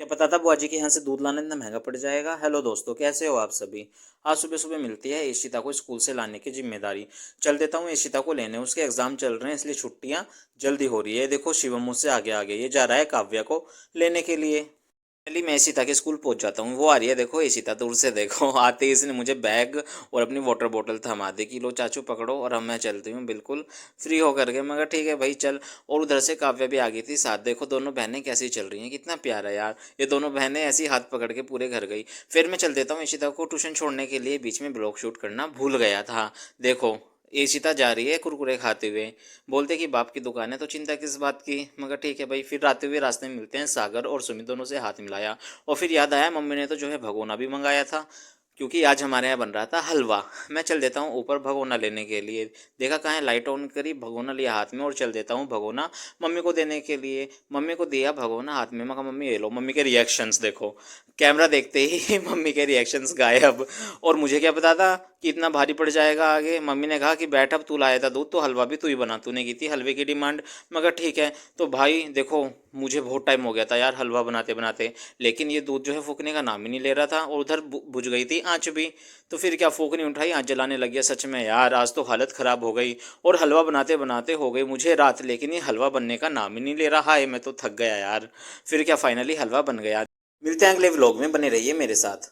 क्या पता था बुआ जी के यहाँ से दूध लाना इतना महंगा पड़ जाएगा। हेलो दोस्तों, कैसे हो आप सभी। आज सुबह सुबह मिलती है ईशिता को स्कूल से लाने की जिम्मेदारी। चल देता हूँ ईशिता को लेने, उसके एग्जाम चल रहे हैं इसलिए छुट्टियाँ जल्दी हो रही है। देखो शिवम मुझसे आगे आगे ये जा रहा है काव्या को लेने के लिए। पहले मैं ईशिता के स्कूल पहुंच जाता हूँ, वो आ रही है। देखो ईशिता दूर से देखो आते ही इसने मुझे बैग और अपनी वाटर बोतल थमा दी कि लो चाचू पकड़ो और अब मैं चलती हूँ बिल्कुल फ्री होकर के। मगर ठीक है भाई चल। और उधर से काव्या भी आ गई थी साथ। देखो दोनों बहनें कैसी चल रही हैं, कितना प्यारा यार। ये दोनों बहनें ऐसी हाथ पकड़ के पूरे घर गई। फिर मैं चल देता हूँ ईशिता को ट्यूशन छोड़ने के लिए, बीच में ब्लॉग शूट करना भूल गया था। देखो ईशिता जा रही है कुरकुरे खाते हुए। बोलते कि बाप की दुकान है तो चिंता किस बात की। मगर ठीक है भाई। फिर आते हुए रास्ते में मिलते हैं सागर और सुमित, दोनों से हाथ मिलाया। और फिर याद आया मम्मी ने तो जो है भगोना भी मंगाया था, क्योंकि आज हमारे यहाँ बन रहा था हलवा। मैं चल देता हूँ ऊपर भगोना लेने के लिए। देखा कहाँ है, लाइट ऑन करी, भगोना लिया हाथ में और चल देता हूँ भगोना मम्मी को देने के लिए। मम्मी को दिया भगोना हाथ में। मैं कहा मम्मी ये लो। मम्मी के रिएक्शंस देखो, कैमरा देखते ही मम्मी के रिएक्शंस गायब। और मुझे क्या पता था कि इतना भारी पड़ जाएगा आगे। मम्मी ने कहा कि बैठ अब तू लाया था दूध तो हलवा भी तू ही बना, तूने की थी हलवे की डिमांड। मगर ठीक है। तो भाई देखो मुझे बहुत टाइम हो गया था यार हलवा बनाते बनाते, लेकिन ये दूध जो है फूकने का नाम ही नहीं ले रहा था। और उधर बुझ गई थी आँच भी। तो फिर क्या, फूक नहीं उठाई, आँच जलाने लग गया। सच में यार आज तो हालत ख़राब हो गई। और हलवा बनाते बनाते हो गई मुझे रात, लेकिन ये हलवा बनने का नाम ही नहीं ले रहा है। मैं तो थक गया यार। फिर क्या, फाइनली हलवा बन गया। मिलते हैं अगले व्लॉग में, बने रहिए मेरे साथ।